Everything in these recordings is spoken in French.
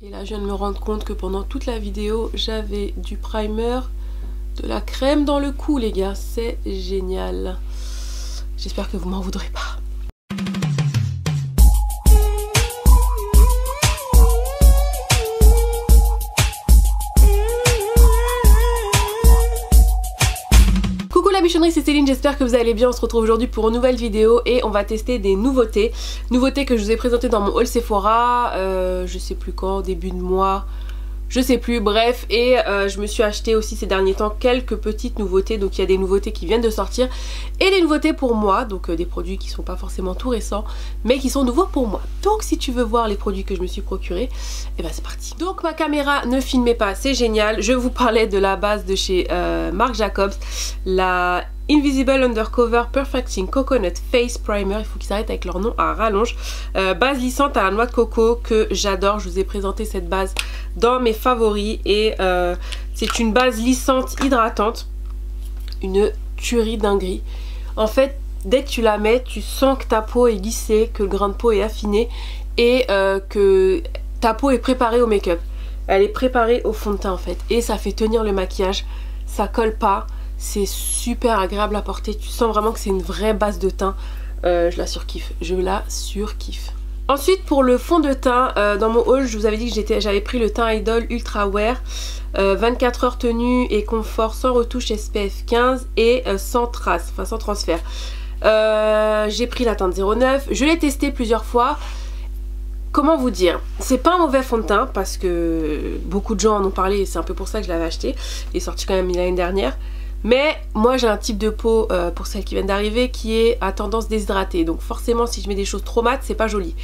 Et là je viens de me rendre compte que pendant toute la vidéo j'avais du primer, de la crème dans le cou les gars, c'est génial. J'espère que vous m'en voudrez pas. La bichonnerie, c'est Céline, j'espère que vous allez bien. On se retrouve aujourd'hui pour une nouvelle vidéo et on va tester des nouveautés. Nouveautés que je vous ai présentées dans mon haul Sephora, je sais plus quand, au début de mois, je sais plus, bref. Et je me suis acheté aussi ces derniers temps quelques petites nouveautés. Donc il y a des nouveautés qui viennent de sortir et des nouveautés pour moi. Donc des produits qui sont pas forcément tout récents mais qui sont nouveaux pour moi. Donc si tu veux voir les produits que je me suis procurés, et ben c'est parti. Donc ma caméra ne filmait pas, c'est génial. Je vous parlais de la base de chez Marc Jacobs, la Invisible Undercover Perfecting Coconut Face Primer. Il faut qu'ils arrêtent avec leur nom à rallonge. Base lissante à la noix de coco que j'adore. Je vous ai présenté cette base dans mes favoris et c'est une base lissante hydratante. Une tuerie dinguerie. En fait, dès que tu la mets, tu sens que ta peau est lissée, que le grain de peau est affiné et que ta peau est préparée au make-up. Elle est préparée au fond de teint en fait. Et ça fait tenir le maquillage. Ça colle pas. C'est super agréable à porter. Tu sens vraiment que c'est une vraie base de teint. Je la surkiffe. Je la surkiffe. Ensuite pour le fond de teint, dans mon haul je vous avais dit que j'avais pris le teint Idol Ultra Wear. 24 heures tenue et confort sans retouche SPF 15 et sans trace, enfin sans transfert. J'ai pris la teinte 09. Je l'ai testé plusieurs fois. Comment vous dire, c'est pas un mauvais fond de teint parce que beaucoup de gens en ont parlé et c'est un peu pour ça que je l'avais acheté. Il est sorti quand même l'année dernière. Mais moi j'ai un type de peau, pour celles qui viennent d'arriver, qui est à tendance déshydratée. Donc forcément si je mets des choses trop mates, c'est pas joli.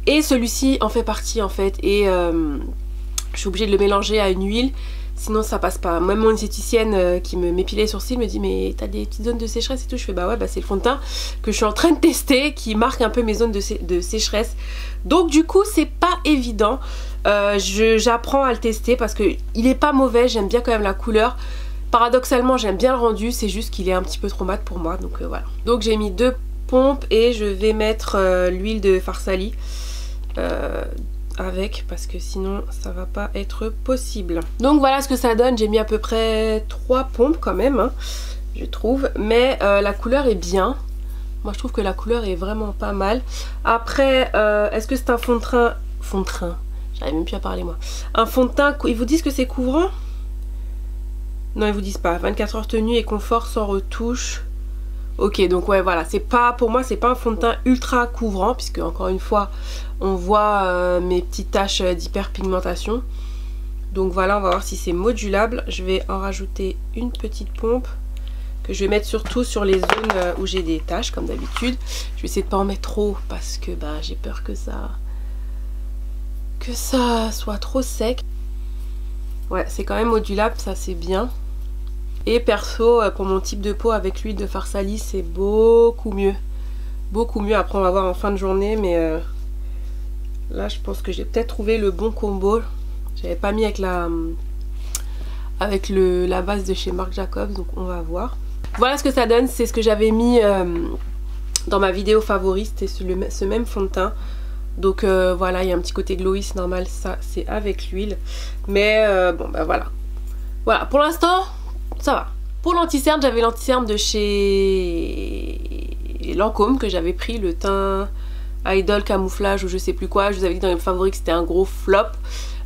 Et celui-ci en fait partie en fait. Et je suis obligée de le mélanger à une huile. Sinon ça passe pas. Même mon esthéticienne qui m'épilait les sourcils me dit mais t'as des petites zones de sécheresse et tout. Je fais bah ouais, bah c'est le fond de teint que je suis en train de tester qui marque un peu mes zones de sécheresse. Donc du coup c'est pas évident. J'apprends à le tester parce qu'il est pas mauvais. J'aime bien quand même la couleur. Paradoxalement j'aime bien le rendu, c'est juste qu'il est un petit peu trop mat pour moi, donc voilà. Donc j'ai mis 2 pompes et je vais mettre l'huile de Farsali avec, parce que sinon ça va pas être possible. Donc voilà ce que ça donne, j'ai mis à peu près 3 pompes quand même, hein, je trouve, mais la couleur est bien. Moi je trouve que la couleur est vraiment pas mal. Après, est-ce que c'est un fond de teint, j'arrive même plus à parler moi. Un fond de teint, ils vous disent que c'est couvrant? Non, ils vous disent pas. 24 heures tenue et confort sans retouche. Ok, donc ouais, voilà. C'est pas, pour moi, c'est pas un fond de teint ultra couvrant, puisque encore une fois, on voit mes petites taches d'hyperpigmentation. Donc voilà, on va voir si c'est modulable. Je vais en rajouter une petite pompe que je vais mettre surtout sur les zones où j'ai des taches, comme d'habitude. Je vais essayer de pas en mettre trop parce que bah, j'ai peur que ça soit trop sec. Ouais, c'est quand même modulable, ça c'est bien. Et perso, pour mon type de peau avec l'huile de Farsali, c'est beaucoup mieux. Beaucoup mieux. Après, on va voir en fin de journée, mais là, je pense que j'ai peut-être trouvé le bon combo. J'avais pas mis avec la base de chez Marc Jacobs, donc on va voir. Voilà ce que ça donne. C'est ce que j'avais mis dans ma vidéo favorite. C'était ce même fond de teint. Donc voilà, il y a un petit côté glowy, c'est normal, ça c'est avec l'huile. Mais bon bah voilà. Voilà, pour l'instant, ça va. Pour l'anti-cerne, j'avais l'anti-cerne de chez Lancôme que j'avais pris, le teint Idol camouflage ou je sais plus quoi. Je vous avais dit dans les favoris que c'était un gros flop.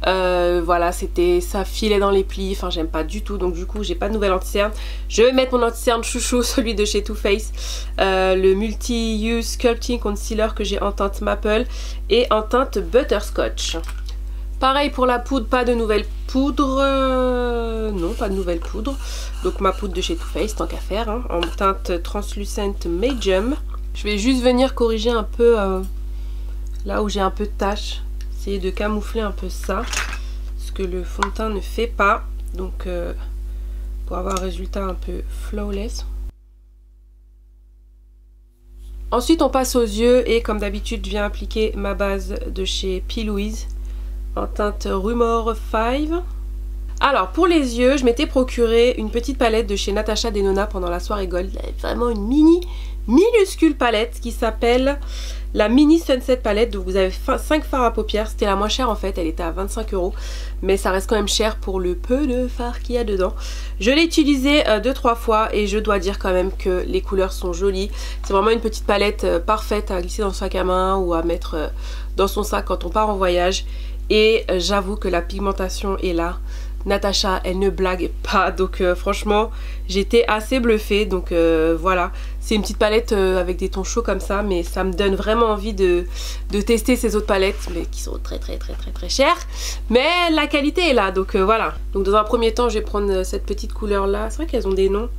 Voilà, ça filait dans les plis, enfin j'aime pas du tout. Donc du coup j'ai pas de nouvelle anti-cerne. Je vais mettre mon anti-cerne chouchou, celui de chez Too Faced, le Multi-Use Sculpting Concealer que j'ai en teinte Maple et en teinte Butterscotch. Pareil pour la poudre, pas de nouvelle poudre, non pas de nouvelle poudre. Donc ma poudre de chez Too Faced, tant qu'à faire, hein, en teinte Translucent Medium. Je vais juste venir corriger un peu là où j'ai un peu de taches. Essayer de camoufler un peu ça, ce que le fond de teint ne fait pas. Donc pour avoir un résultat un peu flawless. Ensuite on passe aux yeux et comme d'habitude je viens appliquer ma base de chez P. Louise en teinte Rumor 5. Alors pour les yeux je m'étais procuré une petite palette de chez Natasha Denona pendant la soirée Gold. Vraiment une minuscule palette qui s'appelle la mini Sunset palette. Donc vous avez 5 fards à paupières, c'était la moins chère en fait, elle était à 25 €, mais ça reste quand même cher pour le peu de fards qu'il y a dedans. Je l'ai utilisé 2-3 fois et je dois dire quand même que les couleurs sont jolies. C'est vraiment une petite palette parfaite à glisser dans le sac à main ou à mettre dans son sac quand on part en voyage. Et j'avoue que la pigmentation est là. Natacha, elle ne blague pas, donc franchement j'étais assez bluffée. Donc voilà, c'est une petite palette avec des tons chauds comme ça, mais ça me donne vraiment envie de tester ces autres palettes, mais qui sont très chères, mais la qualité est là, donc voilà. Donc dans un premier temps je vais prendre cette petite couleur là, c'est vrai qu'elles ont des noms.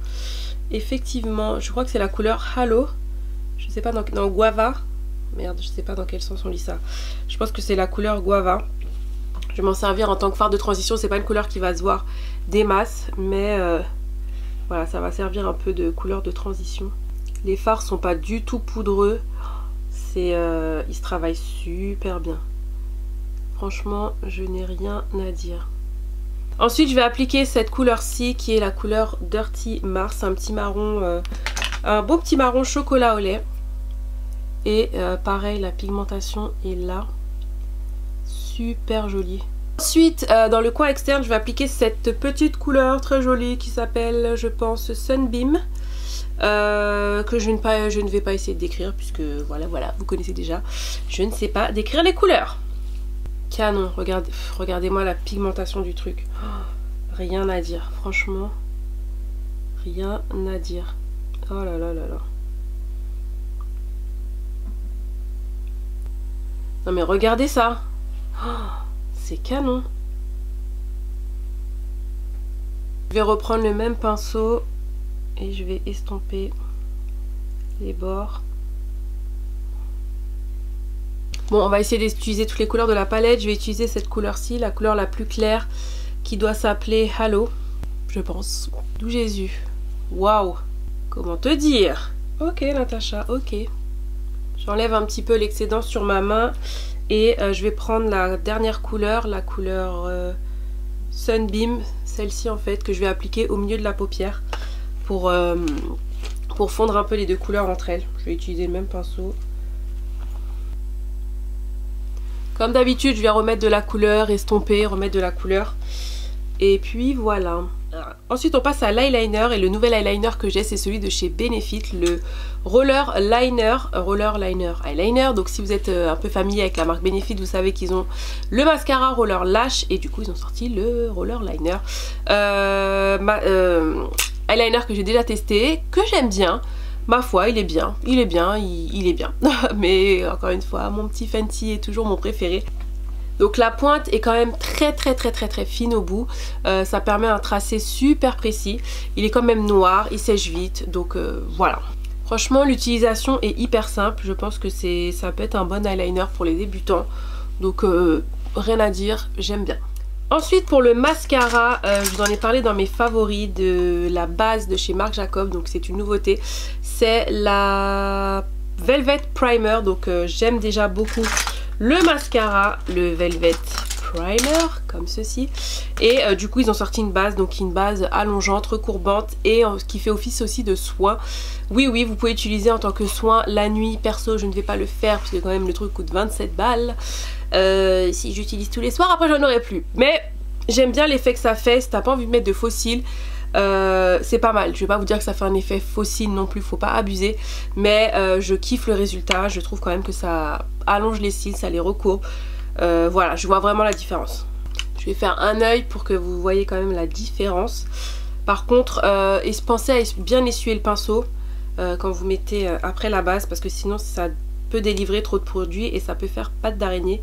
Effectivement, je crois que c'est la couleur Halo, je sais pas, dans Guava, merde, je sais pas dans quel sens on lit ça, je pense que c'est la couleur Guava. Je vais m'en servir en tant que fard de transition, c'est pas une couleur qui va se voir des masses, mais voilà, ça va servir un peu de couleur de transition. Les fards sont pas du tout poudreux, ils se travaillent super bien. Franchement, je n'ai rien à dire. Ensuite, je vais appliquer cette couleur-ci qui est la couleur Dirty Mars, un petit marron, un beau petit marron chocolat au lait. Et pareil, la pigmentation est là. Super jolie. Ensuite dans le coin externe je vais appliquer cette petite couleur très jolie qui s'appelle, je pense, Sunbeam, que je ne vais pas essayer de décrire puisque voilà, vous connaissez déjà, je ne sais pas décrire les couleurs. Canon, regardez-moi la pigmentation du truc, oh, rien à dire, franchement rien à dire. Oh là là là là. Non mais regardez ça. Oh, c'est canon. Je vais reprendre le même pinceau et je vais estomper les bords. Bon, on va essayer d'utiliser toutes les couleurs de la palette. Je vais utiliser cette couleur-ci, la couleur la plus claire qui doit s'appeler Halo, je pense. D'où Jésus. Waouh. Comment te dire? Ok Natacha, ok. J'enlève un petit peu l'excédent sur ma main. Et je vais prendre la dernière couleur, la couleur Sunbeam, celle-ci en fait, que je vais appliquer au milieu de la paupière pour fondre un peu les deux couleurs entre elles. Je vais utiliser le même pinceau. Comme d'habitude, je vais remettre de la couleur, estomper, remettre de la couleur. Et puis voilà. Ensuite on passe à l'eyeliner et le nouvel eyeliner que j'ai c'est celui de chez Benefit, le Roller Liner Eyeliner. Donc si vous êtes un peu familier avec la marque Benefit, vous savez qu'ils ont le mascara Roller Lash et du coup ils ont sorti le Roller Liner. Eyeliner que j'ai déjà testé, que j'aime bien. Ma foi, il est bien. Mais encore une fois, mon petit Fenty est toujours mon préféré. Donc la pointe est quand même très fine au bout, ça permet un tracé super précis, il est quand même noir, il sèche vite, donc voilà. Franchement l'utilisation est hyper simple, je pense que ça peut être un bon eyeliner pour les débutants, donc rien à dire, j'aime bien. Ensuite pour le mascara, je vous en ai parlé dans mes favoris de la base de chez Marc Jacob, donc c'est une nouveauté, c'est la Velvet Primer, donc j'aime déjà beaucoup le mascara, le Velvet Primer, comme ceci. Et du coup, ils ont sorti une base, donc une base allongeante, recourbante, et qui fait office aussi de soin. Oui, vous pouvez utiliser en tant que soin la nuit. Perso, je ne vais pas le faire, parce que quand même, le truc coûte 27 balles. Si j'utilise tous les soirs, après, j'en aurai plus. Mais j'aime bien l'effet que ça fait. Si t'as pas envie de mettre de faux cils, c'est pas mal. Je vais pas vous dire que ça fait un effet faux cils non plus, faut pas abuser, mais je kiffe le résultat. Je trouve quand même que ça allonge les cils, ça les recourbe, voilà, je vois vraiment la différence. Je vais faire un œil pour que vous voyez quand même la différence. Par contre pensez à bien essuyer le pinceau quand vous mettez après la base, parce que sinon ça peut délivrer trop de produits et ça peut faire pâte d'araignée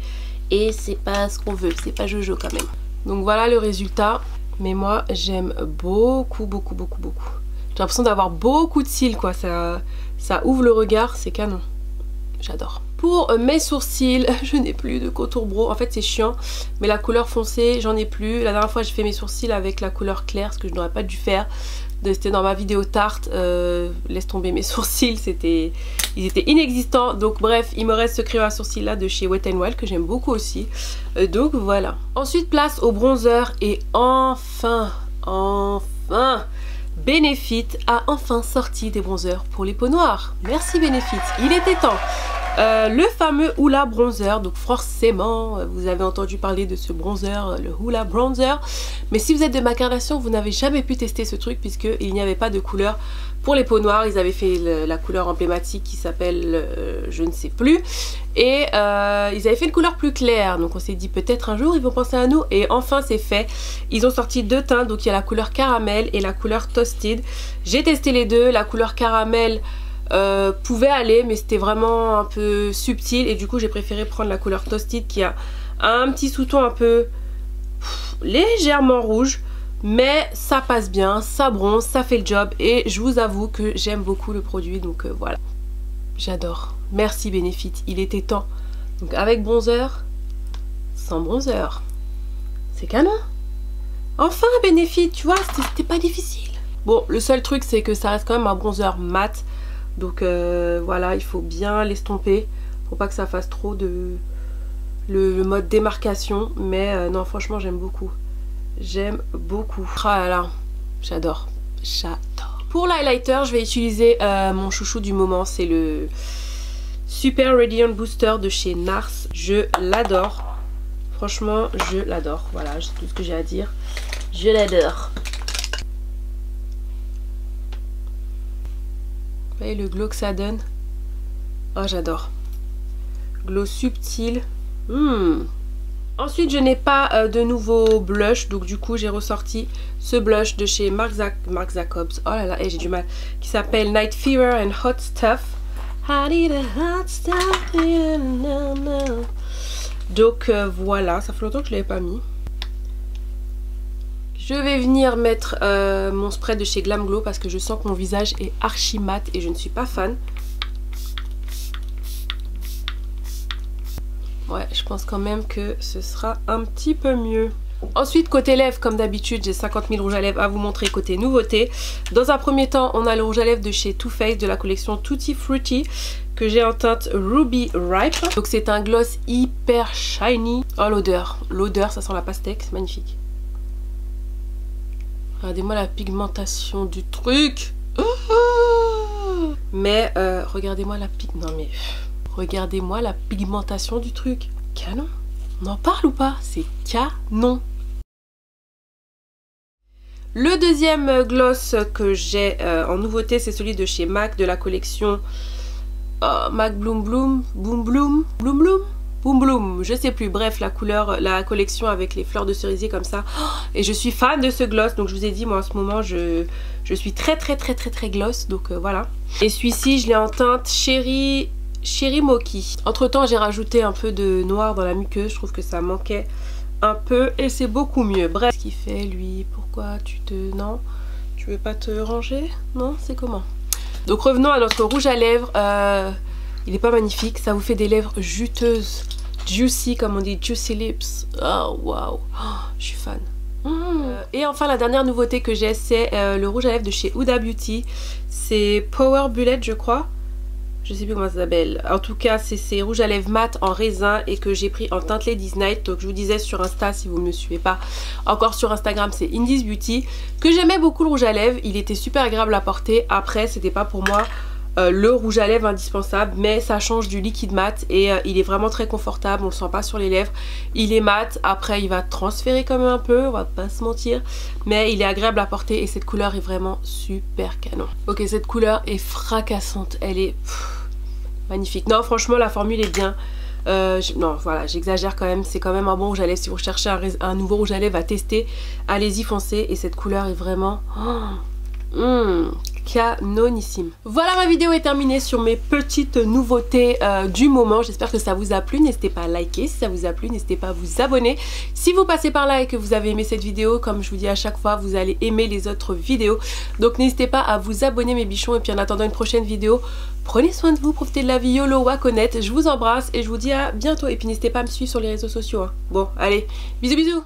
et c'est pas ce qu'on veut, c'est pas jojo quand même. Donc voilà le résultat. Mais moi j'aime beaucoup. J'ai l'impression d'avoir beaucoup de cils quoi, ça ouvre le regard, c'est canon. J'adore. Pour mes sourcils, je n'ai plus de contour brow. En fait c'est chiant, mais la couleur foncée j'en ai plus. La dernière fois j'ai fait mes sourcils avec la couleur claire, ce que je n'aurais pas dû faire. C'était dans ma vidéo tarte, laisse tomber mes sourcils, ils étaient inexistants. Donc bref, il me reste ce crayon à sourcils là de chez Wet n Wild que j'aime beaucoup aussi. Donc voilà. Ensuite place au bronzer et enfin Benefit a enfin sorti des bronzers pour les peaux noires. Merci Benefit, il était temps. Le fameux Hoola Bronzer. Donc forcément, vous avez entendu parler de ce bronzer, le Hoola Bronzer. Mais si vous êtes de ma carnation, vous n'avez jamais pu tester ce truc puisqu'il n'y avait pas de couleur pour les peaux noires. Ils avaient fait la couleur emblématique qui s'appelle je ne sais plus. Et ils avaient fait une couleur plus claire. Donc on s'est dit peut-être un jour ils vont penser à nous. Et enfin c'est fait. Ils ont sorti deux teints. Donc il y a la couleur caramel et la couleur toasted. J'ai testé les deux. La couleur caramel pouvait aller, mais c'était vraiment un peu subtil. Et du coup j'ai préféré prendre la couleur toasted qui a un petit sous-ton un peu légèrement rouge. Mais ça passe bien, ça bronze, ça fait le job. Et je vous avoue que j'aime beaucoup le produit. Donc voilà, j'adore. Merci Benefit, il était temps. Donc avec bronzer, sans bronzer, c'est canon. Enfin Benefit, tu vois, c'était pas difficile. Bon, le seul truc c'est que ça reste quand même un bronzer mat. Donc voilà, il faut bien l'estomper. Faut pas que ça fasse trop de le mode démarcation. Mais non, franchement j'aime beaucoup. J'aime beaucoup. Ah là là, j'adore. J'adore. Pour l'highlighter, je vais utiliser mon chouchou du moment. C'est le Super Radiant Booster de chez NARS. Je l'adore. Franchement, je l'adore. Voilà, c'est tout ce que j'ai à dire. Je l'adore. Vous voyez le glow que ça donne? Oh, j'adore. Glow subtil. Ensuite, je n'ai pas de nouveau blush. Donc du coup, j'ai ressorti ce blush de chez Marc Jacobs. Oh là là, j'ai du mal. Qui s'appelle Night Fever and Hot Stuff. I need a hot stuff. Donc voilà, ça fait longtemps que je ne l'avais pas mis. Je vais venir mettre mon spray de chez Glam Glow parce que je sens que mon visage est archi mat et je ne suis pas fan. Ouais, je pense quand même que ce sera un petit peu mieux. Ensuite, côté lèvres, comme d'habitude, j'ai 50 000 rouges à lèvres à vous montrer côté nouveauté. Dans un premier temps, on a le rouge à lèvres de chez Too Faced de la collection Tutti Frutti que j'ai en teinte Ruby Ripe. Donc c'est un gloss hyper shiny. Oh l'odeur, l'odeur, ça sent la pastèque, c'est magnifique. Regardez-moi la pigmentation du truc. Mais regardez-moi la pigmentation. Non mais... Regardez-moi la pigmentation du truc. Canon. On en parle ou pas? C'est canon. Le deuxième gloss que j'ai en nouveauté, c'est celui de chez MAC de la collection MAC Bloom Bloom. Boom Bloom. Bloom Bloom. Boom Bloom. Je sais plus. Bref, la couleur, la collection avec les fleurs de cerisier comme ça. Et je suis fan de ce gloss. Donc je vous ai dit, moi en ce moment, je suis très gloss. Donc voilà. Et celui-ci, je l'ai en teinte Cherry Mochi. Entre temps j'ai rajouté un peu de noir dans la muqueuse. Je trouve que ça manquait un peu et c'est beaucoup mieux. Bref, ce qu'il fait lui, pourquoi tu te... Non, tu veux pas te ranger? Non, c'est comment? Donc revenons à notre rouge à lèvres. Il est pas magnifique, ça vous fait des lèvres juteuses, juicy comme on dit, juicy lips. Oh waouh, je suis fan. Et enfin la dernière nouveauté que j'ai, c'est le rouge à lèvres de chez Huda Beauty. C'est Power Bullet je crois. Je sais plus comment ça s'appelle. En tout cas, c'est ces rouges à lèvres mat en raisin et que j'ai pris en teinte Ladies Night. Donc je vous disais sur Insta, si vous ne me suivez pas encore sur Instagram, c'est Indies Beauty. Que j'aimais beaucoup le rouge à lèvres. Il était super agréable à porter. Après, c'était pas pour moi le rouge à lèvres indispensable. Mais ça change du liquide mat et il est vraiment très confortable. On le sent pas sur les lèvres. Il est mat. Après, il va transférer quand même un peu. On va pas se mentir. Mais il est agréable à porter et cette couleur est vraiment super canon. Ok, cette couleur est fracassante. Elle est... magnifique. Non, franchement, la formule est bien. Non, voilà, j'exagère quand même. C'est quand même un bon rouge à lèvres. Si vous recherchez un nouveau rouge à lèvres à tester, allez-y, foncez. Et cette couleur est vraiment... canonissime. Voilà, ma vidéo est terminée sur mes petites nouveautés du moment. J'espère que ça vous a plu. N'hésitez pas à liker si ça vous a plu. N'hésitez pas à vous abonner. Si vous passez par là et que vous avez aimé cette vidéo, comme je vous dis à chaque fois, vous allez aimer les autres vidéos. Donc n'hésitez pas à vous abonner mes bichons. Et puis en attendant une prochaine vidéo, prenez soin de vous, profitez de la vie, YOLO, wakonnet. Je vous embrasse et je vous dis à bientôt. Et puis n'hésitez pas à me suivre sur les réseaux sociaux. Hein. Bon, allez, bisous bisous.